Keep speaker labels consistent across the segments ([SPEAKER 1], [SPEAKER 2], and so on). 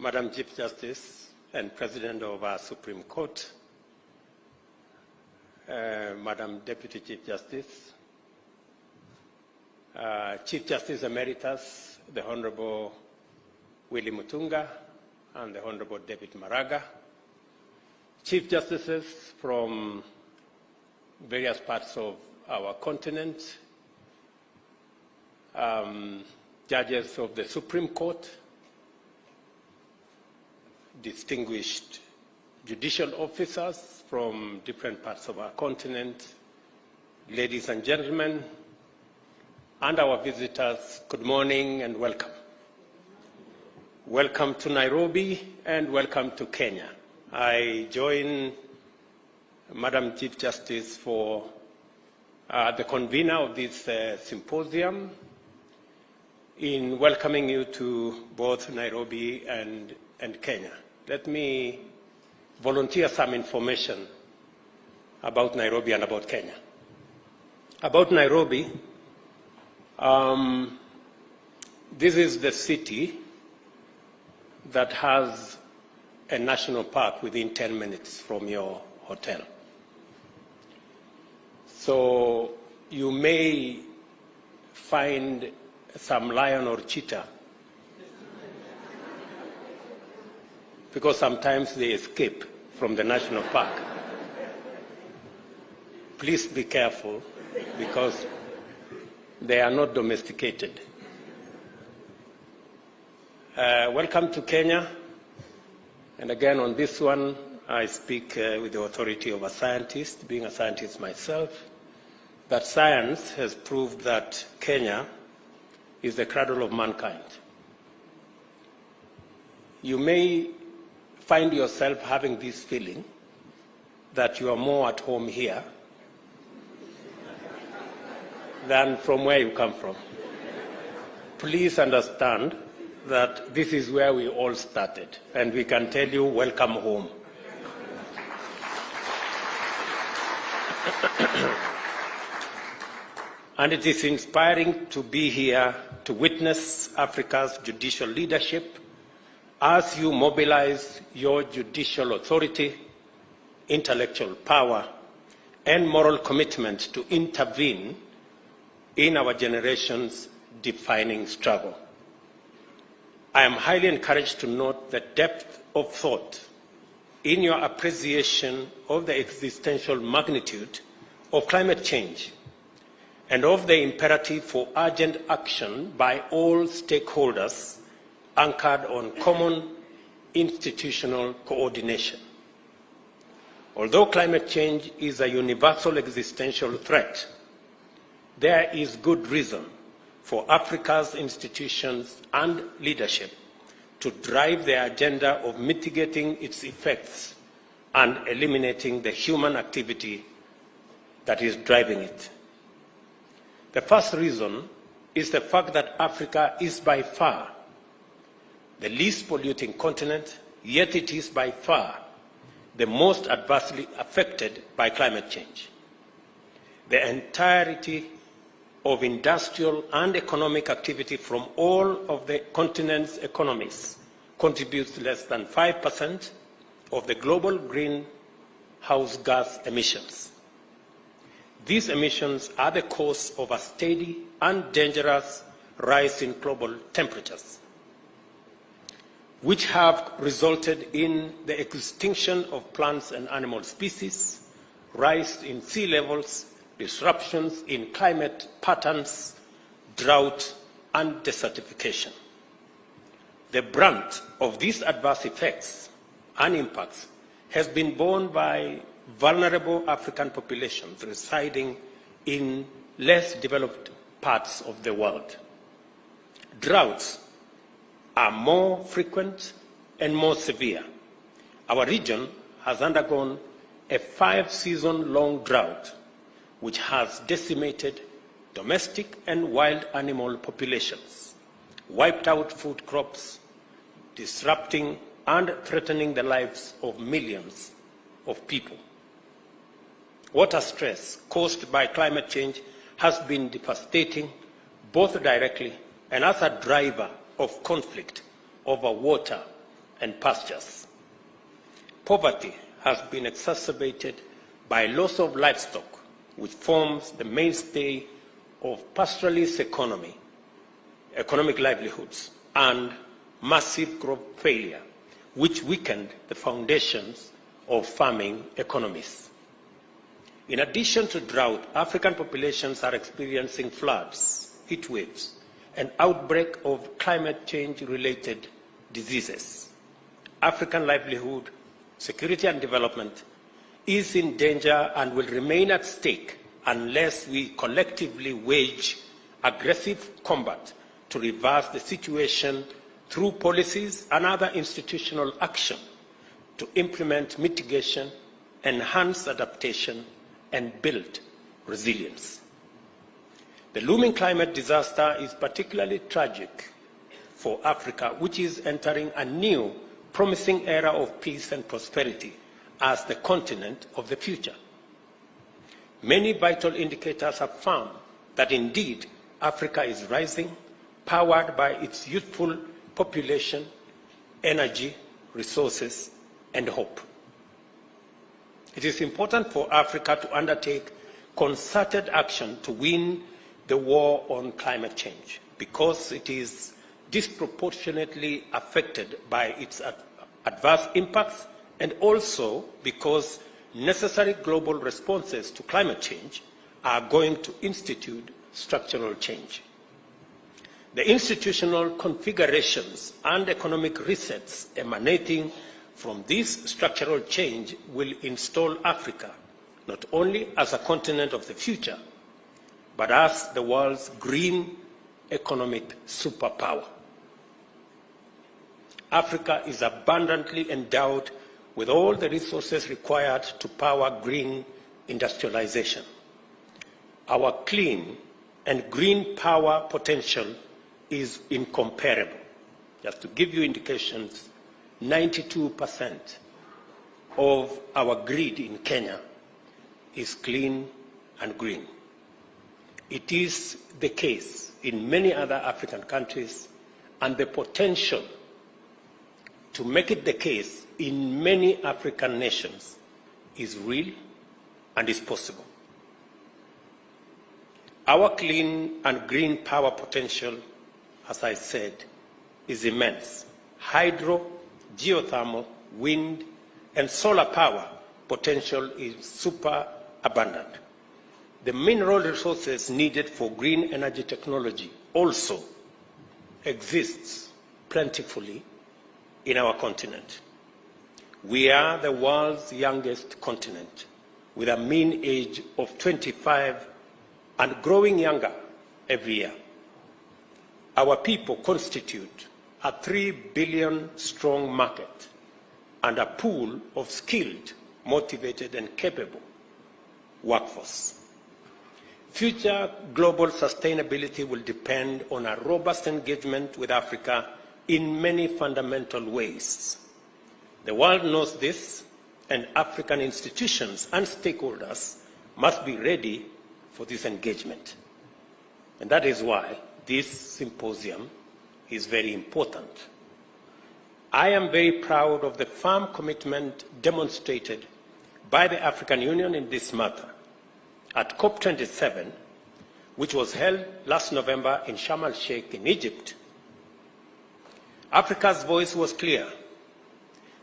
[SPEAKER 1] Madam Chief Justice and President of our Supreme Court, Madam Deputy Chief Justice, Chief Justice Emeritus, the Honorable Willie Mutunga and the Honorable David Maraga, Chief Justices from various parts of our continent, judges of the Supreme Court, distinguished judicial officers from different parts of our continent, ladies and gentlemen, and our visitors, good morning and welcome. Welcome to Nairobi and welcome to Kenya. I join Madam Chief Justice for the convener of this symposium in welcoming you to both Nairobi and Kenya. Let me volunteer some information about Nairobi and about Kenya. About Nairobi, this is the city that has a national park within 10 minutes from your hotel. So you may find some lion or cheetah because sometimes they escape from the national park. Please be careful because they are not domesticated. Welcome to Kenya. And again, on this one, I speak with the authority of a scientist, being a scientist myself, that science has proved that Kenya is the cradle of mankind. You may find yourself having this feeling that you are more at home here than from where you come from. Please understand that this is where we all started, and we can tell you, welcome home. And it is inspiring to be here to witness Africa's judicial leadership as you mobilize your judicial authority, intellectual power, and moral commitment to intervene in our generation's defining struggle. I am highly encouraged to note the depth of thought in your appreciation of the existential magnitude of climate change and of the imperative for urgent action by all stakeholders anchored on common institutional coordination. Although climate change is a universal existential threat, there is good reason for Africa's institutions and leadership to drive the agenda of mitigating its effects and eliminating the human activity that is driving it. The first reason is the fact that Africa is by far the least polluting continent, yet it is by far the most adversely affected by climate change. The entirety of industrial and economic activity from all of the continent's economies contributes less than 5% of the global greenhouse gas emissions. These emissions are the cause of a steady and dangerous rise in global temperatures, which have resulted in the extinction of plants and animal species, rise in sea levels, disruptions in climate patterns, drought, and desertification. The brunt of these adverse effects and impacts has been borne by vulnerable African populations residing in less developed parts of the world. Droughts are more frequent and more severe. Our region has undergone a 5-season-long drought, which has decimated domestic and wild animal populations, wiped out food crops, disrupting and threatening the lives of millions of people. Water stress caused by climate change has been devastating, both directly and as a driver of conflict over water and pastures. Poverty has been exacerbated by loss of livestock, which forms the mainstay of pastoralist economic livelihoods, and massive crop failure, which weakened the foundations of farming economies. In addition to drought, African populations are experiencing floods, heat waves, and outbreak of climate change-related diseases. African livelihood, security and development is in danger and will remain at stake unless we collectively wage aggressive combat to reverse the situation through policies and other institutional action to implement mitigation, enhance adaptation, and build resilience. The looming climate disaster is particularly tragic for Africa, which is entering a new, promising era of peace and prosperity as the continent of the future. Many vital indicators have found that indeed Africa is rising, powered by its youthful population, energy, resources, and hope. It is important for Africa to undertake concerted action to win the war on climate change because it is disproportionately affected by its adverse impacts and also because necessary global responses to climate change are going to institute structural change. The institutional configurations and economic resets emanating from this structural change will install Africa not only as a continent of the future, but as the world's green economic superpower. Africa is abundantly endowed with all the resources required to power green industrialization. Our clean and green power potential is incomparable. Just to give you indications, 92% of our grid in Kenya is clean and green. It is the case in many other African countries, and the potential to make it the case in many African nations is real and is possible. Our clean and green power potential, as I said, is immense. Hydro, geothermal, wind, and solar power potential is super abundant. The mineral resources needed for green energy technology also exists plentifully in our continent. We are the world's youngest continent, with a mean age of 25 and growing younger every year. Our people constitute a 3 billion strong market and a pool of skilled, motivated, and capable workforce. Future global sustainability will depend on a robust engagement with Africa in many fundamental ways. The world knows this, and African institutions and stakeholders must be ready for this engagement. And that is why this symposium is very important. I am very proud of the firm commitment demonstrated by the African Union in this matter. At COP27, which was held last November in Sharm el-Sheikh in Egypt, Africa's voice was clear.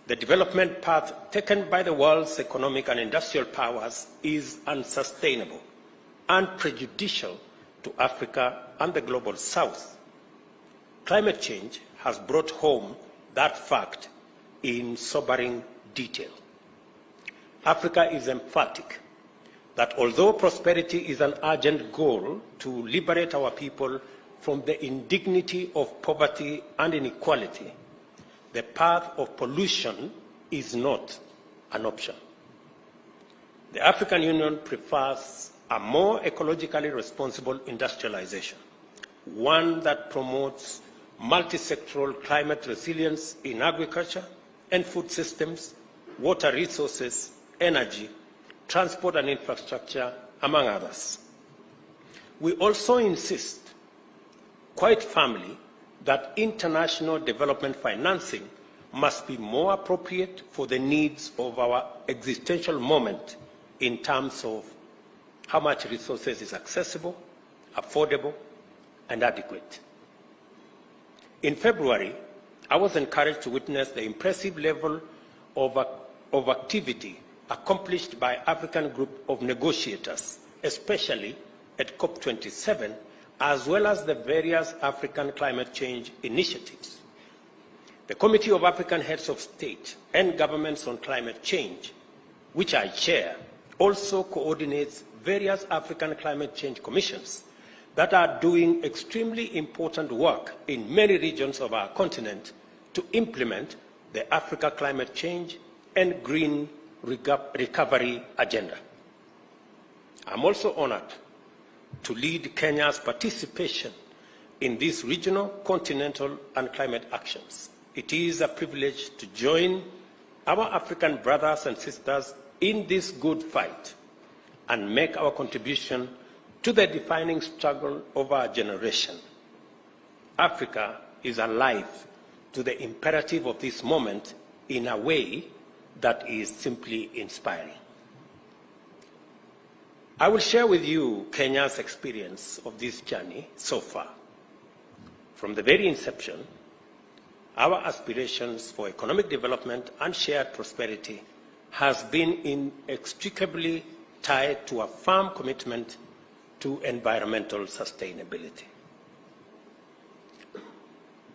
[SPEAKER 1] The development path taken by the world's economic and industrial powers is unsustainable and prejudicial to Africa and the global South. Climate change has brought home that fact in sobering detail. Africa is emphatic that although prosperity is an urgent goal to liberate our people from the indignity of poverty and inequality, the path of pollution is not an option. The African Union prefers a more ecologically responsible industrialization, one that promotes multi-sectoral climate resilience in agriculture and food systems, water resources, energy, transport and infrastructure, among others. We also insist quite firmly that international development financing must be more appropriate for the needs of our existential moment in terms of how much resources is accessible, affordable, and adequate. In February, I was encouraged to witness the impressive level of activity accomplished by African group of negotiators, especially at COP27, as well as the various African climate change initiatives. The Committee of African Heads of State and Governments on Climate Change, which I chair, also coordinates various African climate change commissions that are doing extremely important work in many regions of our continent to implement the Africa climate change and green recovery agenda. I'm also honored to lead Kenya's participation in these regional, continental, and climate actions. It is a privilege to join our African brothers and sisters in this good fight and make our contribution to the defining struggle of our generation. Africa is alive to the imperative of this moment in a way that is simply inspiring. I will share with you Kenya's experience of this journey so far. From the very inception, our aspirations for economic development and shared prosperity has been inextricably tied to a firm commitment to environmental sustainability.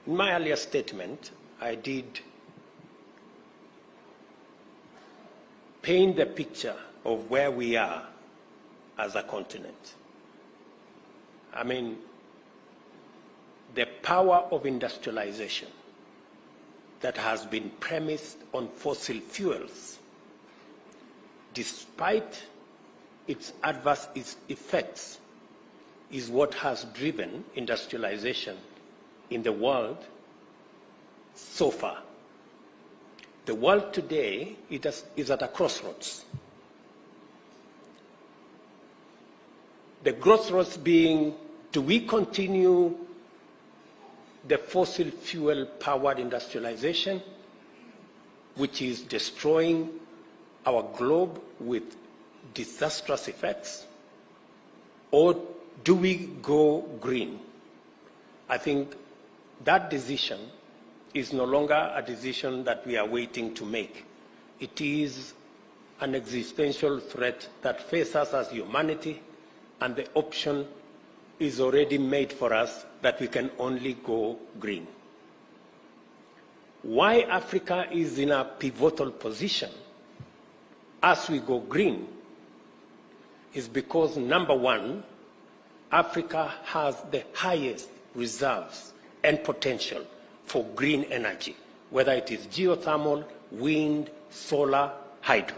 [SPEAKER 1] In my earlier statement, I did paint the picture of where we are as a continent. I mean, the power of industrialization that has been premised on fossil fuels, despite its adverse effects, is what has driven industrialization in the world so far. The world today is at a crossroads. The crossroads being, do we continue the fossil fuel powered industrialization, which is destroying our globe with disastrous effects, or do we go green? I think that decision is no longer a decision that we are waiting to make. It is an existential threat that faces us as humanity, and the option is already made for us that we can only go green. Why Africa is in a pivotal position as we go green is because, number one, Africa has the highest reserves and potential for green energy, whether it is geothermal, wind, solar, hydro.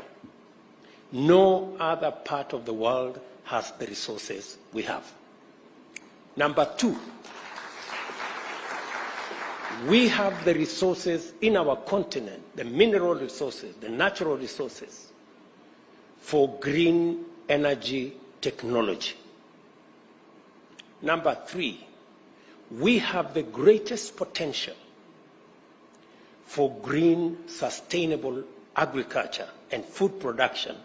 [SPEAKER 1] No other part of the world has the resources we have. Number two, we have the resources in our continent, the mineral resources, the natural resources, for green energy technology. Number three, we have the greatest potential for green, sustainable agriculture and food production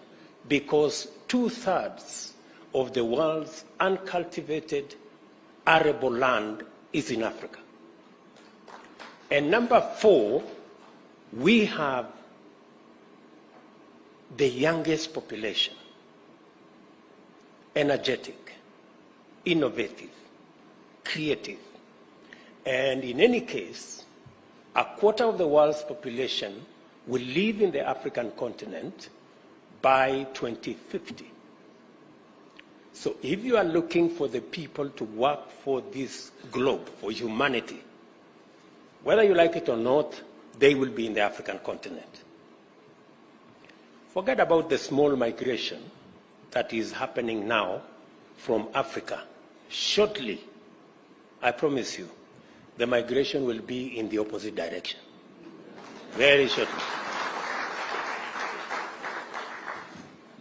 [SPEAKER 1] because 2/3 of the world's uncultivated arable land is in Africa. And number four, we have the youngest population, energetic, innovative, creative. And in any case, 1/4 of the world's population will live in the African continent by 2050. So if you are looking for the people to work for this globe, for humanity, whether you like it or not, they will be in the African continent. Forget about the small migration that is happening now from Africa. Shortly, I promise you, the migration will be in the opposite direction. Very shortly.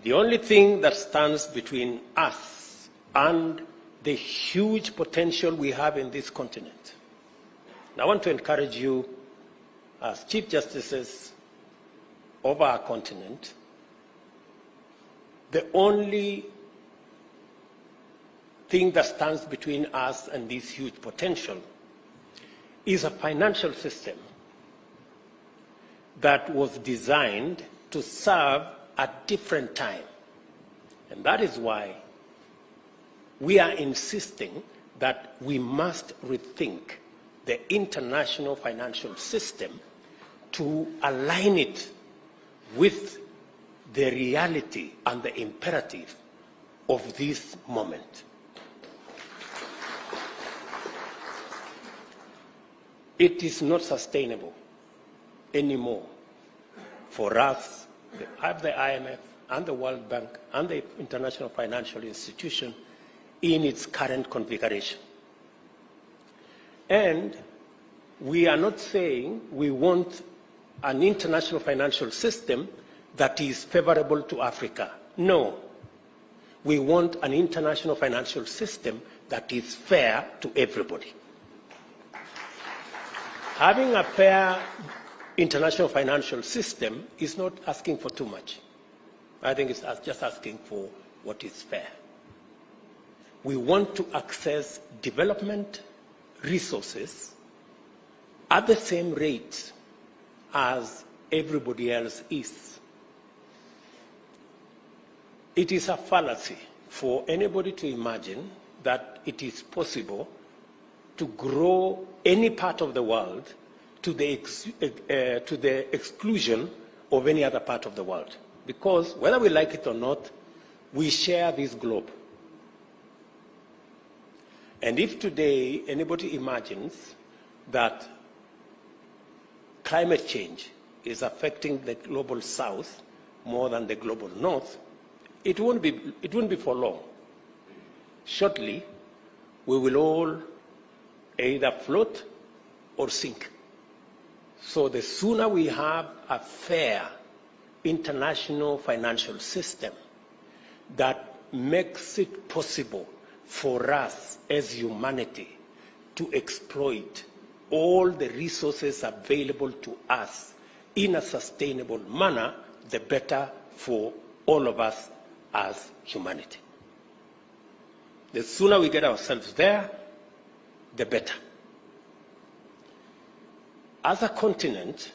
[SPEAKER 1] The only thing that stands between us and the huge potential we have in this continent. And I want to encourage you as Chief Justices of our continent, the only thing that stands between us and this huge potential is a financial system that was designed to serve a different time. And that is why we are insisting that we must rethink the international financial system to align it with the reality and the imperative of this moment. It is not sustainable anymore for us, the IMF and the World Bank and the International Financial Institution in its current configuration. And we are not saying we want an international financial system that is favorable to Africa. No. We want an international financial system that is fair to everybody. Having a fair international financial system is not asking for too much. I think it's just asking for what is fair. We want to access development resources at the same rate as everybody else is. It is a fallacy for anybody to imagine that it is possible to grow any part of the world to the exclusion of any other part of the world. Because whether we like it or not, we share this globe. And if today anybody imagines that climate change is affecting the global south more than the global north, it won't be for long. Shortly, we will all either float or sink. So the sooner we have a fair international financial system that makes it possible for us as humanity to exploit all the resources available to us in a sustainable manner, the better for all of us as humanity. The sooner we get ourselves there, the better. As a continent,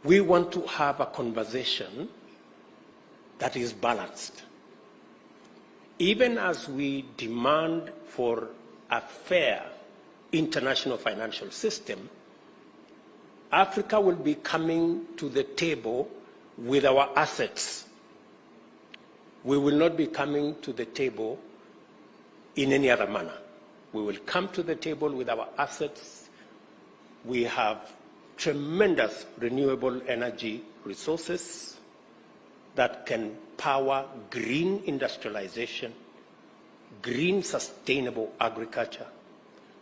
[SPEAKER 1] we want to have a conversation that is balanced. Even as we demand for a fair international financial system, Africa will be coming to the table with our assets. We will not be coming to the table in any other manner. We will come to the table with our assets. We have tremendous renewable energy resources that can power green industrialization, green sustainable agriculture.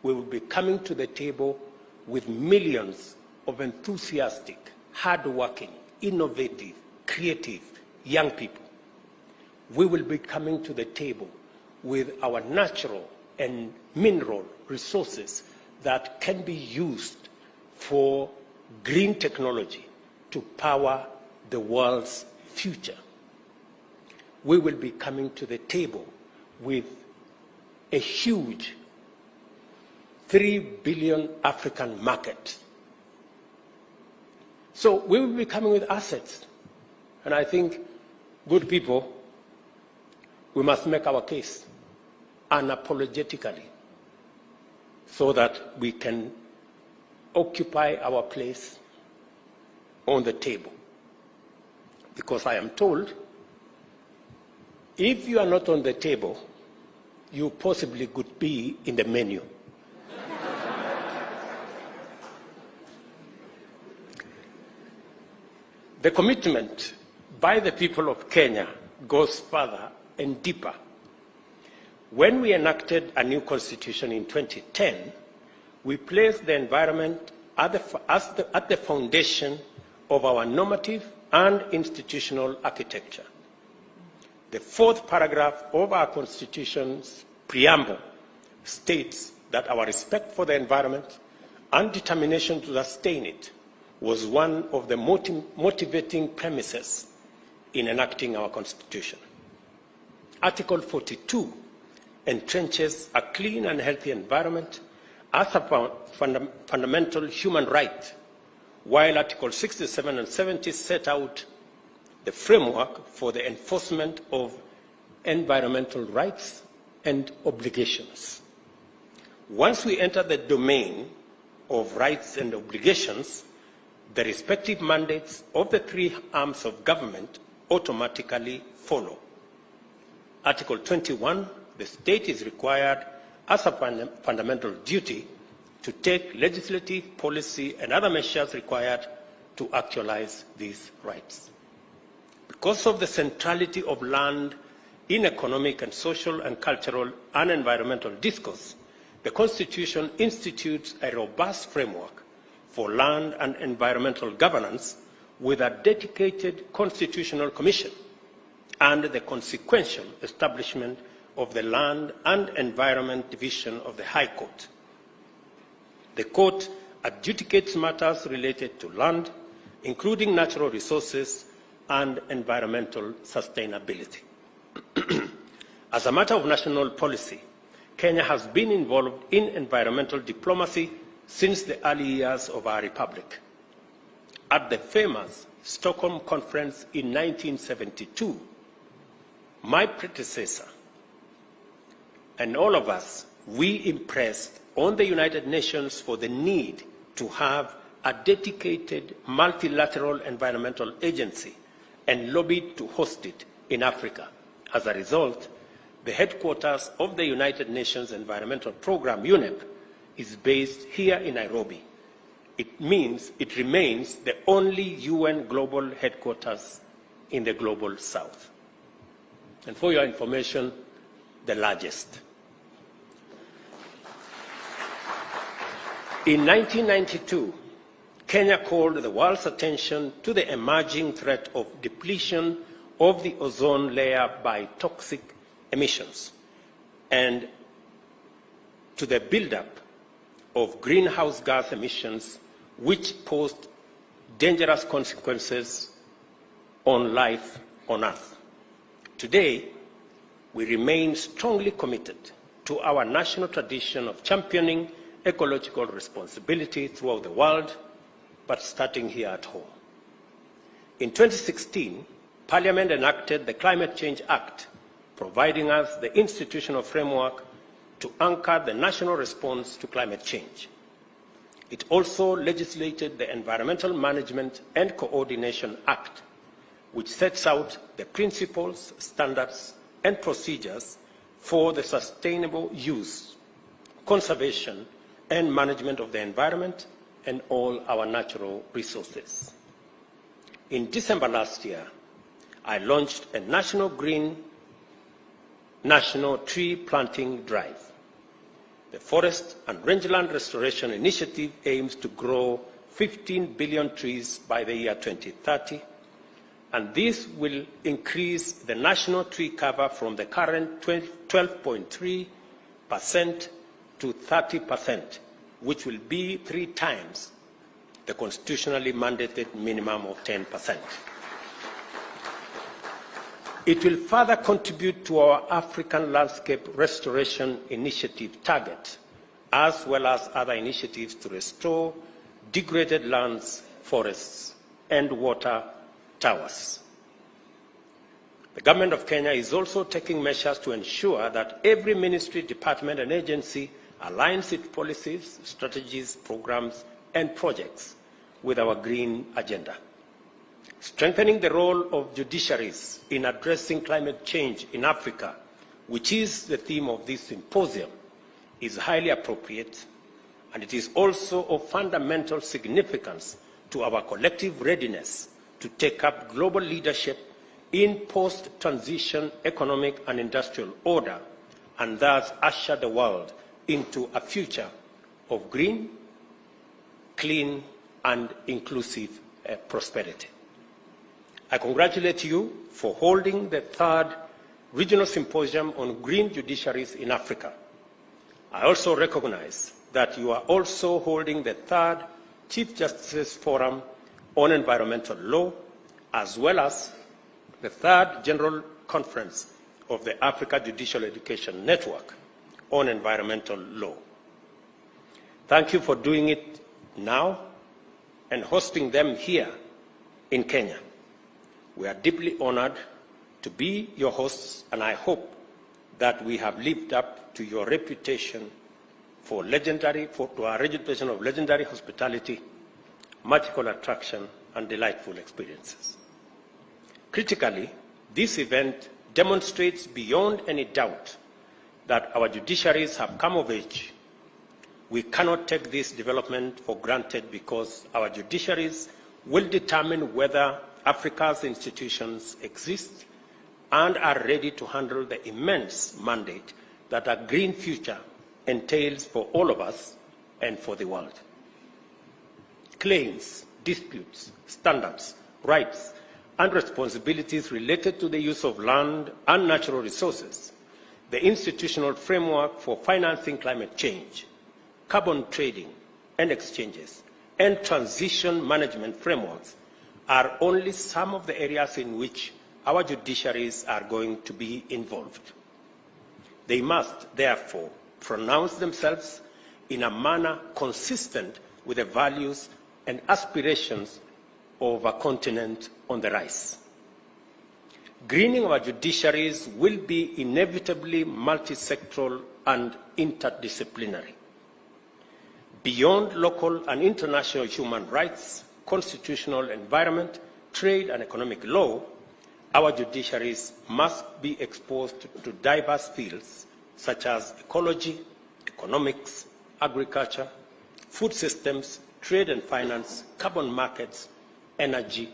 [SPEAKER 1] We will be coming to the table with millions of enthusiastic, hardworking, innovative, creative young people. We will be coming to the table with our natural and mineral resources that can be used for green technology to power the world's future. We will be coming to the table with a huge 3 billion African market. So we will be coming with assets. And I think, good people, we must make our case unapologetically so that we can occupy our place on the table. Because I am told, if you are not on the table, you possibly could be in the menu. The commitment by the people of Kenya goes further and deeper. When we enacted a new constitution in 2010, we placed the environment at the foundation of our normative and institutional architecture. The fourth paragraph of our Constitution's preamble states that our respect for the environment and determination to sustain it was one of the motivating premises in enacting our Constitution. Article 42 entrenches a clean and healthy environment as a fundamental human right, while Article 67 and 70 set out the framework for the enforcement of environmental rights and obligations. Once we enter the domain of rights and obligations, the respective mandates of the three arms of government automatically follow. Article 21, the state is required as a fundamental duty to take legislative, policy, and other measures required to actualize these rights. Because of the centrality of land in economic and social and cultural and environmental discourse, the Constitution institutes a robust framework for land and environmental governance with a dedicated constitutional commission and the consequential establishment of the Land and Environment Division of the High Court. The Court adjudicates matters related to land, including natural resources and environmental sustainability. As a matter of national policy, Kenya has been involved in environmental diplomacy since the early years of our republic. At the famous Stockholm Conference in 1972, my predecessor and all of us, we impressed on the United Nations for the need to have a dedicated multilateral environmental agency and lobbied to host it in Africa. As a result, the headquarters of the United Nations Environmental Programme, UNEP, is based here in Nairobi. It means it remains the only UN global headquarters in the global south. And for your information, the largest. In 1992, Kenya called the world's attention to the emerging threat of depletion of the ozone layer by toxic emissions and to the buildup of greenhouse gas emissions, which posed dangerous consequences on life on Earth. Today, we remain strongly committed to our national tradition of championing ecological responsibility throughout the world, but starting here at home. In 2016, Parliament enacted the Climate Change Act, providing us the institutional framework to anchor the national response to climate change. It also legislated the Environmental Management and Coordination Act, which sets out the principles, standards, and procedures for the sustainable use, conservation, and management of the environment and all our natural resources. In December last year, I launched a national tree planting drive. The Forest and Rangeland Restoration Initiative aims to grow 15 billion trees by the year 2030, and this will increase the national tree cover from the current 12.3% to 30%, which will be 3 times the constitutionally mandated minimum of 10%. It will further contribute to our African Landscape Restoration Initiative target, as well as other initiatives to restore degraded lands, forests, and water towers. The Government of Kenya is also taking measures to ensure that every ministry, department, and agency aligns its policies, strategies, programs, and projects with our green agenda. Strengthening the role of judiciaries in addressing climate change in Africa, which is the theme of this symposium, is highly appropriate, and it is also of fundamental significance to our collective readiness to take up global leadership in post-transition economic and industrial order, and thus usher the world into a future of green, clean, and inclusive prosperity. I congratulate you for holding the 3rd Regional Symposium on Green Judiciaries in Africa. I also recognize that you are also holding the third Chief Justice Forum on Environmental Law, as well as the third General Conference of the Africa Judicial Education Network on Environmental Law. Thank you for doing it now and hosting them here in Kenya. We are deeply honored to be your hosts, and I hope that we have lived up to your reputation to our reputation of legendary hospitality, magical attraction, and delightful experiences. Critically, this event demonstrates beyond any doubt that our judiciaries have come of age. We cannot take this development for granted because our judiciaries will determine whether Africa's institutions exist and are ready to handle the immense mandate that a green future entails for all of us and for the world. Claims, disputes, standards, rights, and responsibilities related to the use of land and natural resources, the institutional framework for financing climate change, carbon trading and exchanges, and transition management frameworks are only some of the areas in which our judiciaries are going to be involved. They must, therefore, pronounce themselves in a manner consistent with the values and aspirations of a continent on the rise. Greening our judiciaries will be inevitably multi-sectoral and interdisciplinary. Beyond local and international human rights, constitutional environment, trade, and economic law, our judiciaries must be exposed to diverse fields such as ecology, economics, agriculture, food systems, trade and finance, carbon markets, energy,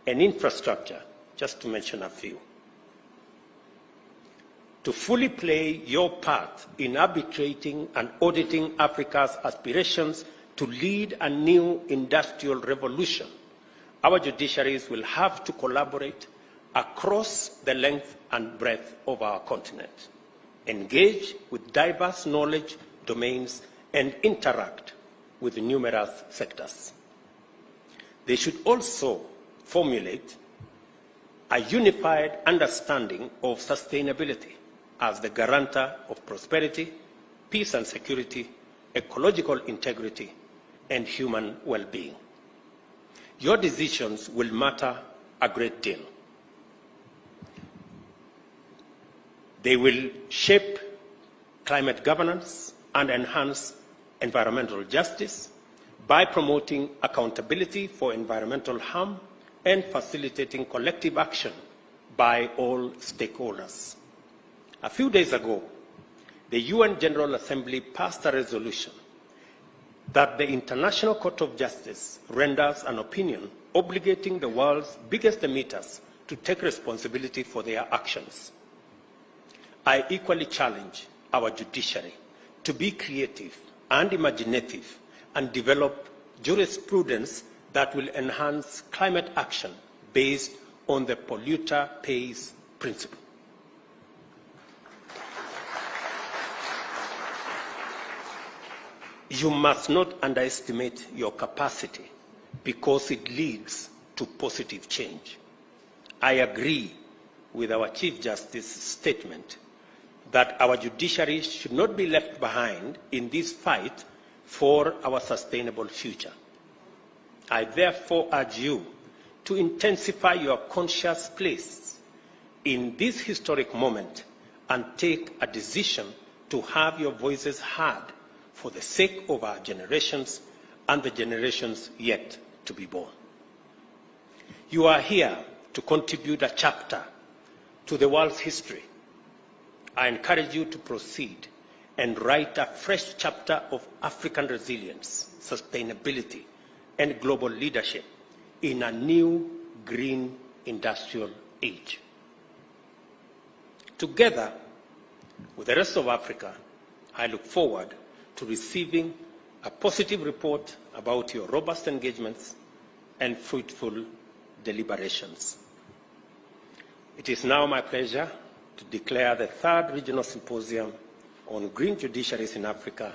[SPEAKER 1] and infrastructure, just to mention a few. To fully play your part in arbitrating and auditing Africa's aspirations to lead a new industrial revolution, our judiciaries will have to collaborate across the length and breadth of our continent, engage with diverse knowledge domains, and interact with numerous sectors. They should also formulate a unified understanding of sustainability as the guarantor of prosperity, peace and security, ecological integrity, and human well-being. Your decisions will matter a great deal. They will shape climate governance and enhance environmental justice by promoting accountability for environmental harm and facilitating collective action by all stakeholders. A few days ago, the UN General Assembly passed a resolution that the International Court of Justice renders an opinion obligating the world's biggest emitters to take responsibility for their actions. I equally challenge our judiciary to be creative and imaginative and develop jurisprudence that will enhance climate action based on the polluter pays principle. You must not underestimate your capacity because it leads to positive change. I agree with our Chief Justice's statement that our judiciary should not be left behind in this fight for our sustainable future. I therefore urge you to intensify your conscious place in this historic moment and take a decision to have your voices heard for the sake of our generations and the generations yet to be born. You are here to contribute a chapter to the world's history. I encourage you to proceed and write a fresh chapter of African resilience, sustainability, and global leadership in a new green industrial age. Together with the rest of Africa, I look forward to receiving a positive report about your robust engagements and fruitful deliberations. It is now my pleasure to declare the third Regional Symposium on Green Judiciaries in Africa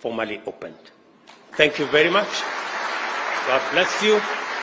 [SPEAKER 1] formally opened. Thank you very much. God bless you.